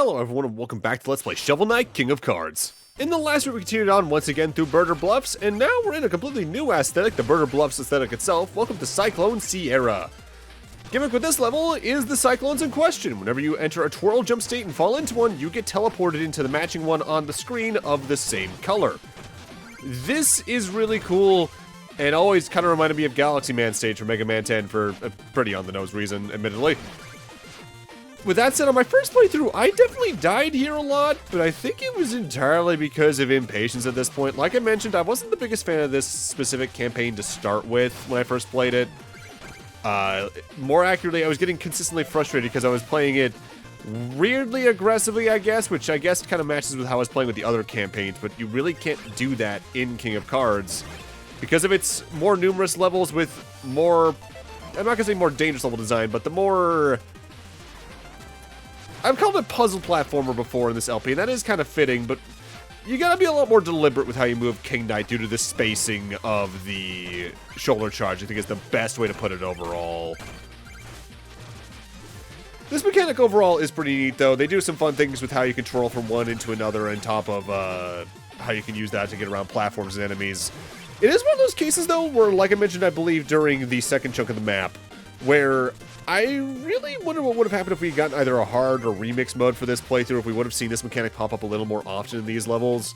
Hello everyone and welcome back to Let's Play Shovel Knight, King of Cards. In the last week we continued on once again through Birder Bluffs, and now we're in a completely new aesthetic, the Birder Bluffs aesthetic itself. Welcome to Cyclone Sierra. Gimmick with this level is the cyclones in question. Whenever you enter a twirl jump state and fall into one, you get teleported into the matching one on the screen of the same color. This is really cool, and always kind of reminded me of Galaxy Man stage for Mega Man 10 for a pretty on-the-nose reason, admittedly. With that said, on my first playthrough, I definitely died here a lot, but I think it was entirely because of impatience at this point. Like I mentioned, I wasn't the biggest fan of this specific campaign to start with when I first played it. More accurately, I was getting consistently frustrated because I was playing it weirdly aggressively, I guess, which I guess kind of matches with how I was playing with the other campaigns, but you really can't do that in King of Cards because of its more numerous levels with more, I'm not going to say more dangerous level design, but the more, I've called it puzzle platformer before in this LP, and that is kind of fitting, but you gotta be a lot more deliberate with how you move King Knight due to the spacing of the shoulder charge. I think is the best way to put it overall. This mechanic overall is pretty neat, though. They do some fun things with how you can twirl from one into another on top of how you can use that to get around platforms and enemies. It is one of those cases, though, where, like I mentioned, I believe, during the second chunk of the map, where I really wonder what would have happened if we had gotten either a hard or remix mode for this playthrough, if we would have seen this mechanic pop up a little more often in these levels.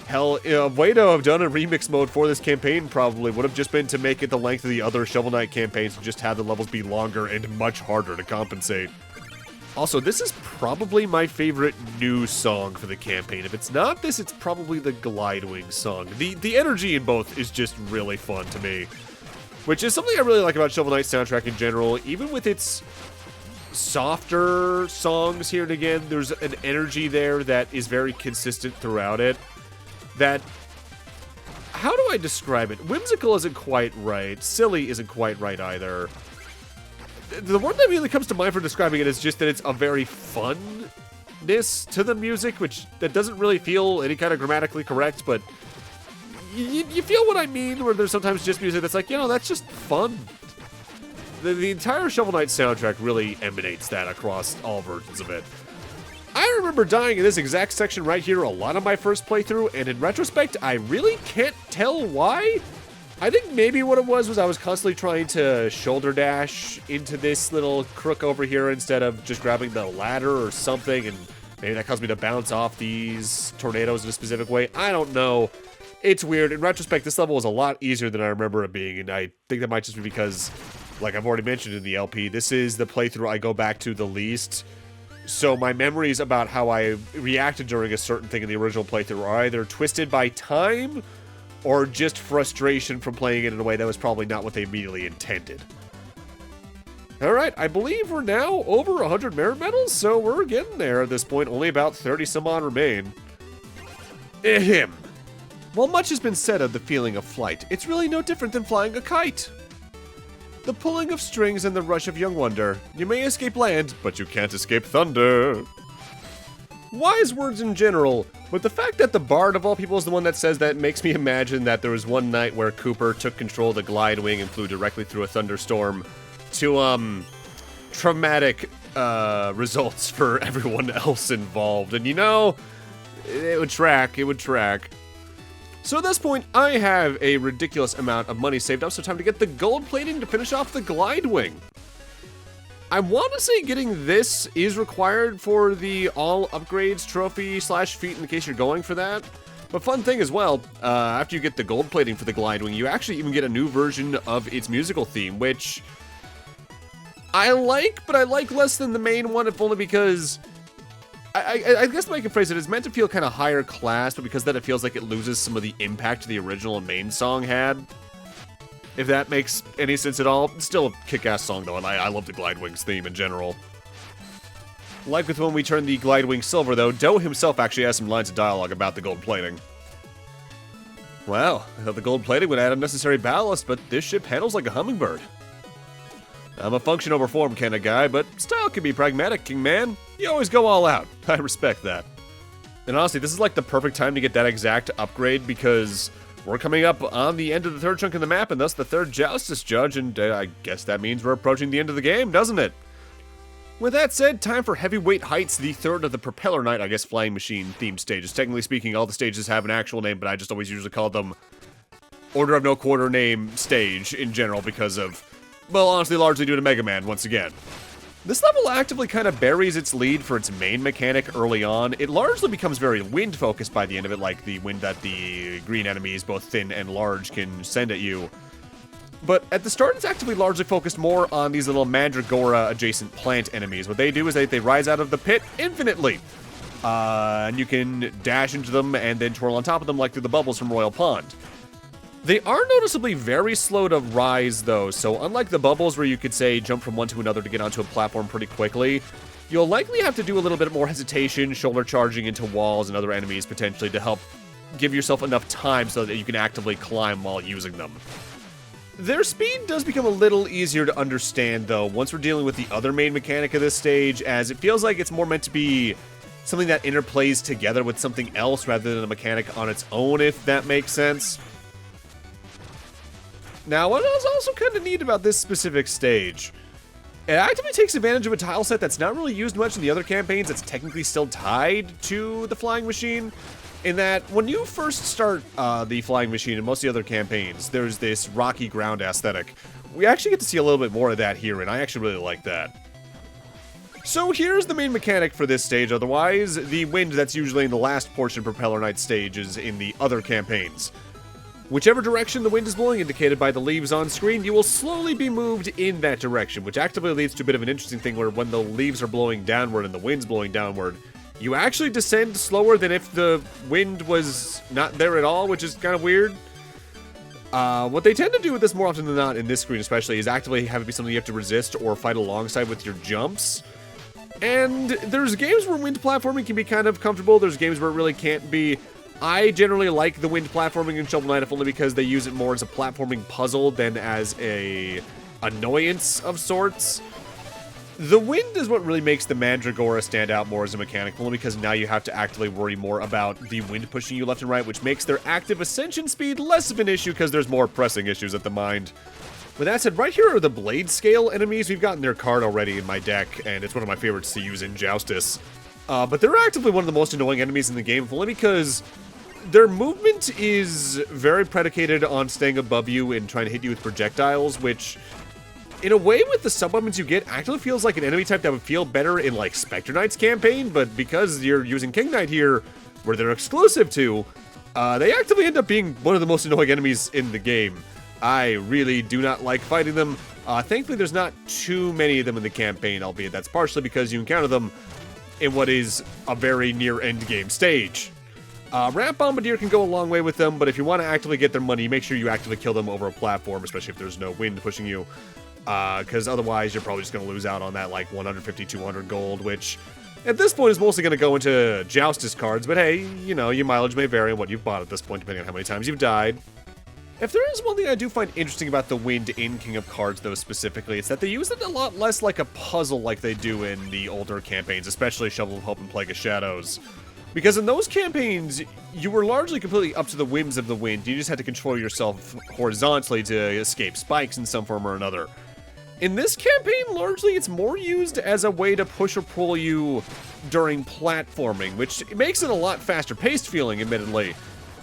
Hell, a way to have done a remix mode for this campaign probably would have just been to make it the length of the other Shovel Knight campaigns and just have the levels be longer and much harder to compensate. Also, this is probably my favorite new song for the campaign. If it's not this, it's probably the Glidewing song. The energy in both is just really fun to me. Which is something I really like about Shovel Knight's soundtrack in general. Even with its softer songs here and again, there's an energy there that is very consistent throughout it. That, how do I describe it? Whimsical isn't quite right. Silly isn't quite right either. The word that really comes to mind for describing it is just that it's a very funness to the music, which that doesn't really feel any kind of grammatically correct, but you feel what I mean, where there's sometimes just music that's like, you know, that's just fun. The entire Shovel Knight soundtrack really emanates that across all versions of it. I remember dying in this exact section right here a lot on my first playthrough, and in retrospect, I really can't tell why. I think maybe what it was I was constantly trying to shoulder dash into this little crook over here instead of just grabbing the ladder or something, and maybe that caused me to bounce off these tornadoes in a specific way. I don't know. It's weird. In retrospect, this level was a lot easier than I remember it being, and I think that might just be because, like I've already mentioned in the LP, this is the playthrough I go back to the least. So my memories about how I reacted during a certain thing in the original playthrough are either twisted by time or just frustration from playing it in a way that was probably not what they immediately intended. Alright, I believe we're now over 100 merit medals, so we're getting there at this point. Only about 30 some odd remain. Ahem. While much has been said of the feeling of flight, it's really no different than flying a kite. The pulling of strings and the rush of young wonder. You may escape land, but you can't escape thunder. Wise words in general, but the fact that the Bard of all people is the one that says that makes me imagine that there was one night where Cooper took control of the Glidewing and flew directly through a thunderstorm to, traumatic, results for everyone else involved. And you know, it would track. So at this point, I have a ridiculous amount of money saved up, so time to get the gold plating to finish off the Glidewing. I want to say getting this is required for the all upgrades trophy / feat in case you're going for that. But fun thing as well, after you get the gold plating for the Glidewing, you actually even get a new version of its musical theme, which I like, but I like less than the main one, if only because I guess the way I can phrase it is meant to feel kind of higher class, but because then it feels like it loses some of the impact the original and main song had. If that makes any sense at all. It's still a kick-ass song, though, and I love the Glidewing's theme in general. Like with when we turn the Glidewing silver, though, Doe himself actually has some lines of dialogue about the gold plating. Well, I thought the gold plating would add unnecessary ballast, but this ship handles like a hummingbird. I'm a function over form kind of guy, but style can be pragmatic, King Man. You always go all out. I respect that. And honestly, this is like the perfect time to get that exact upgrade because we're coming up on the end of the third chunk of the map and thus the third Joustus judge, and I guess that means we're approaching the end of the game, doesn't it? With that said, time for Heavyweight Heights, the third of the Propeller Knight, I guess, flying machine themed stages. Technically speaking, all the stages have an actual name, but I just always usually call them Order of No Quarter name stage in general because of, well, honestly, largely due to Mega Man once again. This level actively kind of buries its lead for its main mechanic early on. It largely becomes very wind-focused by the end of it, like the wind that the green enemies, both thin and large, can send at you. But at the start, it's actively largely focused more on these little Mandragora-adjacent plant enemies. What they do is they rise out of the pit infinitely. And you can dash into them and then twirl on top of them like through the bubbles from Royal Pond. They are noticeably very slow to rise, though, so unlike the bubbles where you could, say, jump from one to another to get onto a platform pretty quickly, you'll likely have to do a little bit more hesitation, shoulder charging into walls and other enemies potentially to help give yourself enough time so that you can actively climb while using them. Their speed does become a little easier to understand, though, once we're dealing with the other main mechanic of this stage, as it feels like it's more meant to be something that interplays together with something else rather than a mechanic on its own, if that makes sense. Now, what is also kind of neat about this specific stage, it actively takes advantage of a tile set that's not really used much in the other campaigns that's technically still tied to the flying machine, in that when you first start the flying machine in most of the other campaigns, there's this rocky ground aesthetic. We actually get to see a little bit more of that here, and I actually really like that. So here's the main mechanic for this stage, otherwise, the wind that's usually in the last portion of Propeller Knight stage is in the other campaigns. Whichever direction the wind is blowing, indicated by the leaves on screen, you will slowly be moved in that direction, which actively leads to a bit of an interesting thing where when the leaves are blowing downward and the wind's blowing downward, you actually descend slower than if the wind was not there at all, which is kind of weird. What they tend to do with this more often than not, in this screen especially, is actively have it be something you have to resist or fight alongside with your jumps. And there's games where wind platforming can be kind of comfortable, there's games where it really can't be. I generally like the wind platforming in Shovel Knight, if only because they use it more as a platforming puzzle than as a annoyance of sorts. The wind is what really makes the Mandragora stand out more as a mechanic, only because now you have to actively worry more about the wind pushing you left and right, which makes their active ascension speed less of an issue because there's more pressing issues at the mind. With that said, right here are the blade scale enemies. We've gotten their card already in my deck, and it's one of my favorites to use in Joustus. But they're actively one of the most annoying enemies in the game, only because their movement is very predicated on staying above you and trying to hit you with projectiles, which, in a way, with the sub-weapons you get, actually feels like an enemy type that would feel better in, like, Specter Knight's campaign, but because you're using King Knight here, where they're exclusive to, they actively end up being one of the most annoying enemies in the game. I really do not like fighting them. Thankfully, there's not too many of them in the campaign, albeit that's partially because you encounter them in what is a very near endgame stage. Ramp Bombardier can go a long way with them, but if you want to actively get their money, make sure you actively kill them over a platform, especially if there's no wind pushing you, because otherwise you're probably just going to lose out on that, like, 150, 200 gold, which at this point is mostly going to go into Joustus cards, but hey, you know, your mileage may vary on what you've bought at this point, depending on how many times you've died. If there is one thing I do find interesting about the wind in King of Cards, though, specifically, it's that they use it a lot less like a puzzle like they do in the older campaigns, especially Shovel of Hope and Plague of Shadows. Because in those campaigns, you were largely completely up to the whims of the wind. You just had to control yourself horizontally to escape spikes in some form or another. In this campaign, largely, it's more used as a way to push or pull you during platforming, which makes it a lot faster-paced feeling, admittedly.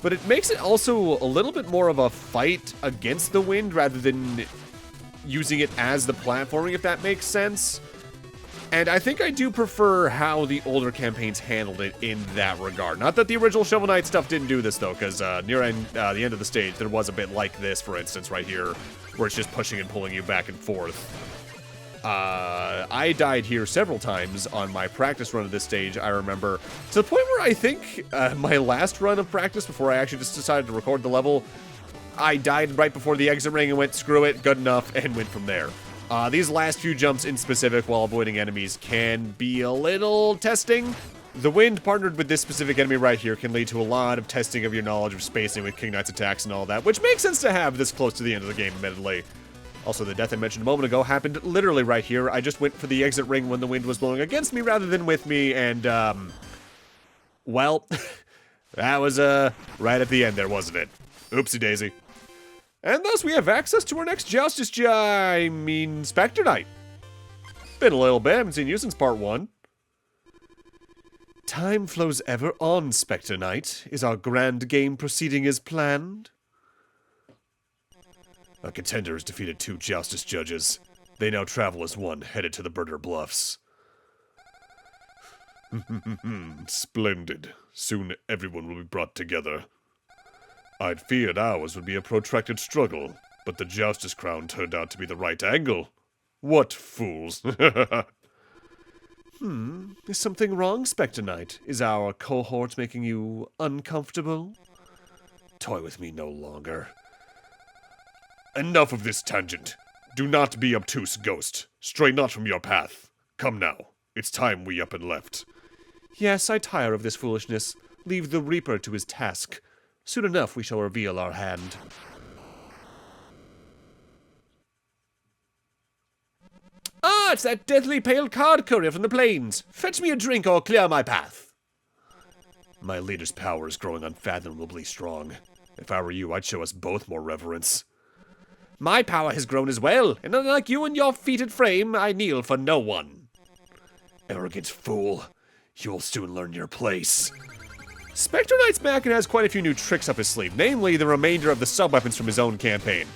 But it makes it also a little bit more of a fight against the wind rather than using it as the platforming, if that makes sense. And I think I do prefer how the older campaigns handled it in that regard. Not that the original Shovel Knight stuff didn't do this, though, because near the end of the stage, there was a bit like this, for instance, right here, where it's just pushing and pulling you back and forth. I died here several times on my practice run of this stage, I remember, to the point where I think my last run of practice, before I actually just decided to record the level, I died right before the exit ring and went, screw it, good enough, and went from there. These last few jumps in specific while avoiding enemies can be a little testing. The wind partnered with this specific enemy right here can lead to a lot of testing of your knowledge of spacing with King Knight's attacks and all that, which makes sense to have this close to the end of the game, admittedly. Also, the death I mentioned a moment ago happened literally right here. I just went for the exit ring when the wind was blowing against me rather than with me, and, well, that was, right at the end there, wasn't it? Oopsie daisy. And thus we have access to our next Joustus Specter Knight. Been a little bit. Haven't seen you since part 1. Time flows ever on, Specter Knight. Is our grand game proceeding as planned? A contender has defeated 2 Joustus judges. They now travel as one, headed to the Birder Bluffs. Splendid. Soon everyone will be brought together. I'd feared ours would be a protracted struggle, but the Joustus crown turned out to be the right angle. What fools. Is something wrong, Specter Knight? Is our cohort making you uncomfortable? Toy with me no longer. Enough of this tangent. Do not be obtuse, ghost. Stray not from your path. Come now. It's time we up and left. Yes, I tire of this foolishness. Leave the Reaper to his task. Soon enough we shall reveal our hand. Ah, it's that deathly pale card courier from the plains. Fetch me a drink or clear my path. My leader's power is growing unfathomably strong. If I were you, I'd show us both more reverence. My power has grown as well, and unlike you and your fetid frame, I kneel for no one. Arrogant fool. You'll soon learn your place. Specter Knight's back and has quite a few new tricks up his sleeve, namely the remainder of the sub-weapons from his own campaign.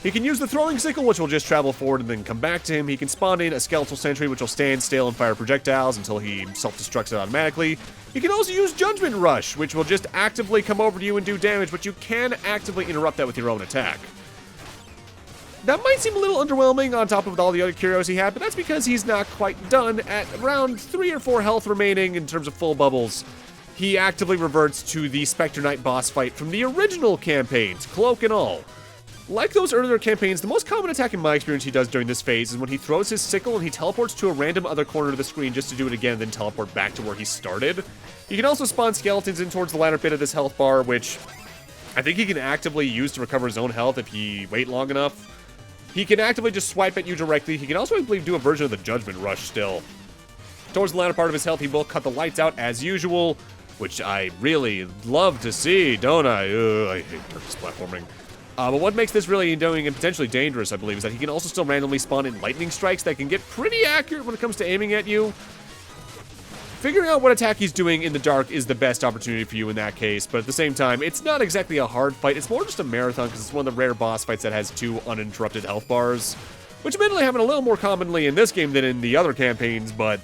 He can use the throwing sickle, which will just travel forward and then come back to him. He can spawn in a skeletal sentry, which will stand still and fire projectiles until he self-destructs it automatically. He can also use Judgment Rush, which will just actively come over to you and do damage, but you can actively interrupt that with your own attack. That might seem a little underwhelming on top of all the other curios he had, but that's because he's not quite done. At around 3 or 4 health remaining in terms of full bubbles, he actively reverts to the Specter Knight boss fight from the original campaigns, cloak and all. Like those earlier campaigns, the most common attack in my experience he does during this phase is when he throws his sickle and he teleports to a random other corner of the screen just to do it again and then teleport back to where he started. He can also spawn skeletons in towards the latter bit of this health bar, which I think he can actively use to recover his own health if he wait long enough. He can actively just swipe at you directly. He can also, I believe, do a version of the Judgment Rush still. Towards the latter part of his health, he will cut the lights out as usual, which I really love to see, don't I? I hate turn-based platforming. But what makes this really annoying and potentially dangerous, I believe, is that he can also still randomly spawn in lightning strikes that can get pretty accurate when it comes to aiming at you. Figuring out what attack he's doing in the dark is the best opportunity for you in that case, but at the same time, it's not exactly a hard fight. It's more just a marathon because it's one of the rare boss fights that has 2 uninterrupted health bars, which admittedly happen a little more commonly in this game than in the other campaigns, but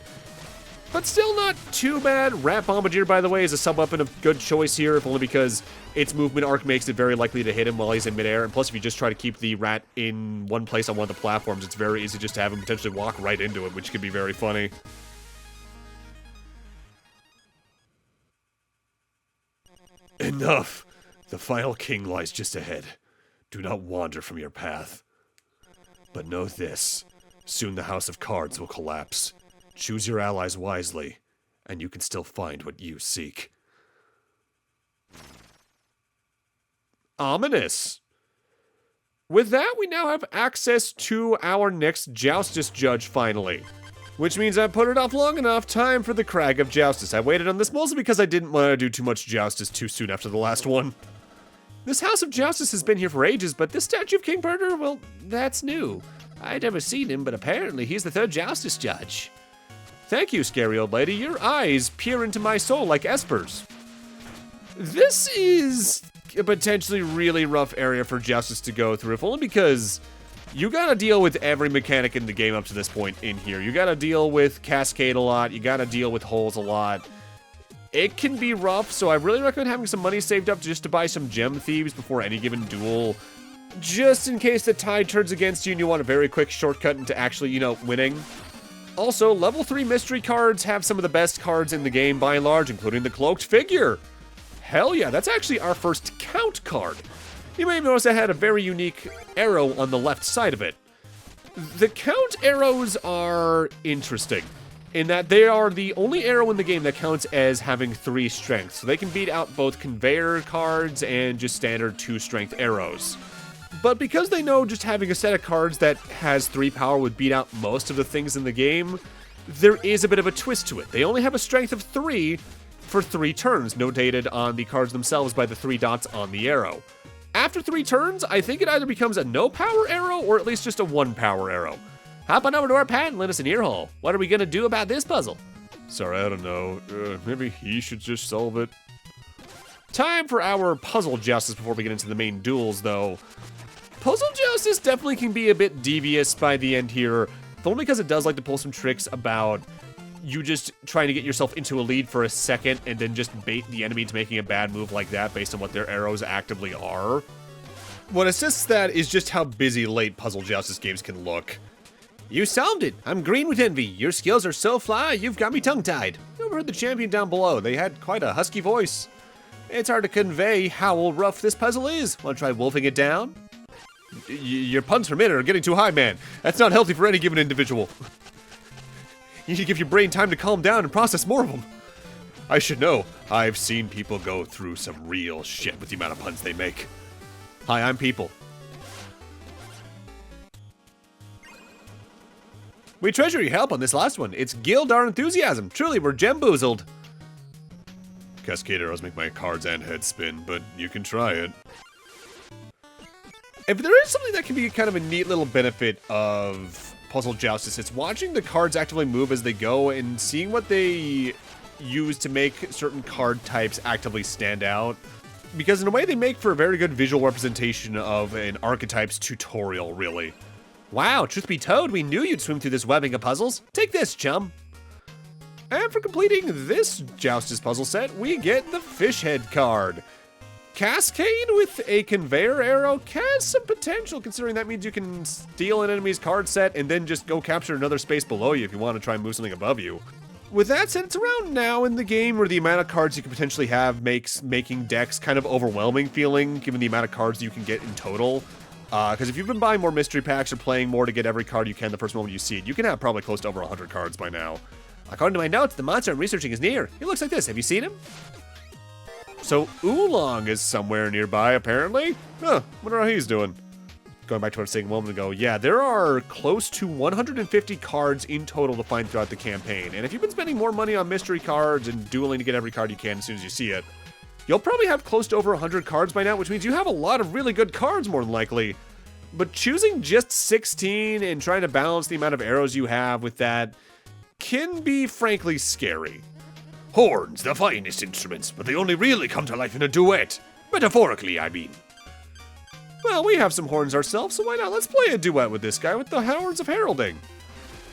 still not too bad. Rat Bombardier, by the way, is a sub-weapon of good choice here, if only because its movement arc makes it very likely to hit him while he's in midair, and plus if you just try to keep the rat in one place on one of the platforms, it's very easy just to have him potentially walk right into it, which could be very funny. Enough! The final king lies just ahead. Do not wander from your path. But know this, soon the House of Cards will collapse. Choose your allies wisely, and you can still find what you seek. Ominous. With that, we now have access to our next Joustus judge, finally. Which means I've put it off long enough. Time for the Crag of Joustus. I waited on this mostly because I didn't want to do too much Joustus too soon after the last one. This House of Joustus has been here for ages, but this statue of King Birder, well, that's new. I'd never seen him, but apparently he's the 3rd Joustus judge. Thank you, scary old lady. Your eyes peer into my soul like espers. This is a potentially really rough area for Joustus to go through, if only because you gotta deal with every mechanic in the game up to this point in here. You gotta deal with Cascade a lot, you gotta deal with holes a lot. It can be rough, so I really recommend having some money saved up just to buy some gem thieves before any given duel, just in case the tide turns against you and you want a very quick shortcut into actually, you know, winning. Also, level 3 mystery cards have some of the best cards in the game by and large, including the Cloaked Figure. Hell yeah, that's actually our first Count card. You may have noticed I had a very unique arrow on the left side of it. The Count arrows are interesting, in that they are the only arrow in the game that counts as having 3 strength, so they can beat out both conveyor cards and just standard 2-strength arrows. But because they know just having a set of cards that has 3 power would beat out most of the things in the game, there is a bit of a twist to it. They only have a strength of 3 for 3 turns, notated on the cards themselves by the 3 dots on the arrow. After 3 turns, I think it either becomes a no-power arrow or at least just a 1-power arrow. Hop on over to our pad and lend us an earhole. What are we gonna do about this puzzle? Sorry, I don't know. Maybe he should just solve it. Time for our puzzle joustus before we get into the main duels, though. Puzzle joustus definitely can be a bit devious by the end here, only because it does like to pull some tricks about you just trying to get yourself into a lead for a second and then just bait the enemy to making a bad move like that based on what their arrows actively are. What assists that is just how busy late puzzle joustus games can look. You solved it. I'm green with envy. Your skills are so fly, you've got me tongue-tied. You overheard the champion down below. They had quite a husky voice. It's hard to convey how rough this puzzle is. Want to try wolfing it down? Your puns per minute are getting too high, man. That's not healthy for any given individual. You need to give your brain time to calm down and process more of them. I should know. I've seen people go through some real shit with the amount of puns they make. Hi, I'm People. We treasure your help on this last one. It's gilled our enthusiasm. Truly, we're gemboozled. Cascade arrows make my cards and head spin, but you can try it. If there is something that can be kind of a neat little benefit of Puzzle Joustus, it's watching the cards actively move as they go and seeing what they use to make certain card types actively stand out. Because in a way, they make for a very good visual representation of an archetype's tutorial, really. Wow, truth be told, we knew you'd swim through this webbing of puzzles. Take this, chum. And for completing this Joustus puzzle set, we get the Fish Head card. Cascade with a conveyor arrow has some potential, considering that means you can steal an enemy's card set and then just go capture another space below you if you want to try and move something above you. With that said, it's around now in the game where the amount of cards you can potentially have makes making decks kind of overwhelming feeling, given the amount of cards you can get in total. Because if you've been buying more mystery packs or playing more to get every card you can the first moment you see it, you can have probably close to over 100 cards by now. According to my notes, the monster I'm researching is near. He looks like this. Have you seen him? So Oolong is somewhere nearby, apparently. Huh, wonder how he's doing. Going back to what I was saying a moment ago, yeah, there are close to 150 cards in total to find throughout the campaign. And if you've been spending more money on mystery cards and dueling to get every card you can as soon as you see it, you'll probably have close to over 100 cards by now, which means you have a lot of really good cards more than likely. But choosing just 16 and trying to balance the amount of arrows you have with that can be frankly scary. Horns, the finest instruments, but they only really come to life in a duet. Metaphorically, I mean. Well, we have some horns ourselves, so why not? Let's play a duet with this guy with the horns of heralding.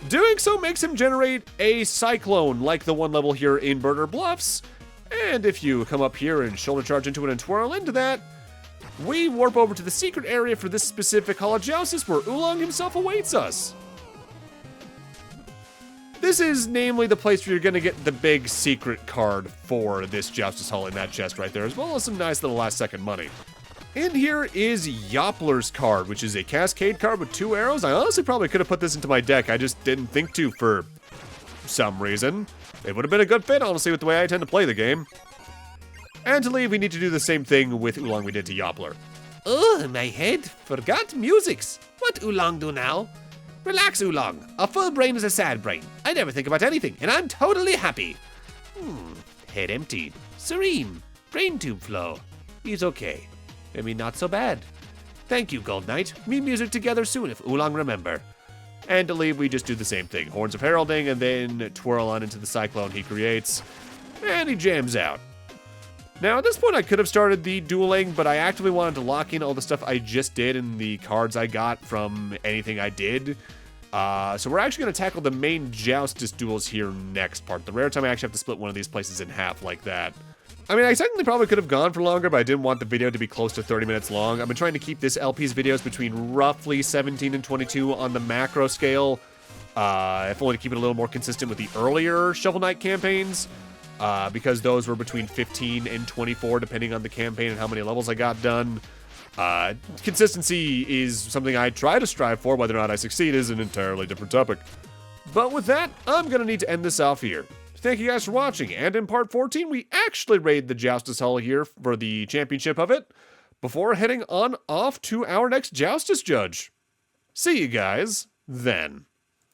Doing so makes him generate a cyclone like the one level here in Birder Bluffs. And if you come up here and shoulder charge into it and twirl into that, we warp over to the secret area for this specific Hall of Joustus where Oolong himself awaits us. This is namely the place where you're going to get the big secret card for this Joustus Hall in that chest right there, as well as some nice little last second money. In here is Yoppler's card, which is a cascade card with 2 arrows. I honestly probably could have put this into my deck. I just didn't think to for some reason. It would have been a good fit, honestly, with the way I tend to play the game. And to leave, we need to do the same thing with Oolong we did to Yoppler. Oh, my head. Forgot musics. What Oolong do now? Relax, Oolong. A full brain is a sad brain. I never think about anything, and I'm totally happy. Head emptied. Serene. Brain tube flow. He's okay. I mean, not so bad. Thank you, Gold Knight. Me music together soon if Oolong remember. And to leave, we just do the same thing. Horns of heralding, and then twirl on into the cyclone he creates. And he jams out. Now, at this point, I could have started the dueling, but I actively wanted to lock in all the stuff I just did and the cards I got from anything I did. So we're actually going to tackle the main Joustus duels here next part. The rare time I actually have to split one of these places in half like that. I mean, I technically probably could have gone for longer, but I didn't want the video to be close to 30 minutes long. I've been trying to keep this LP's videos between roughly 17 and 22 on the macro scale. If only to keep it a little more consistent with the earlier Shovel Knight campaigns. Because those were between 15 and 24, depending on the campaign and how many levels I got done. Consistency is something I try to strive for. Whether or not I succeed is an entirely different topic. But with that, I'm going to need to end this off here. Thank you guys for watching, and in part 14, we actually raid the Joustus Hall here for the championship of it, before heading on off to our next Joustus Judge. See you guys then.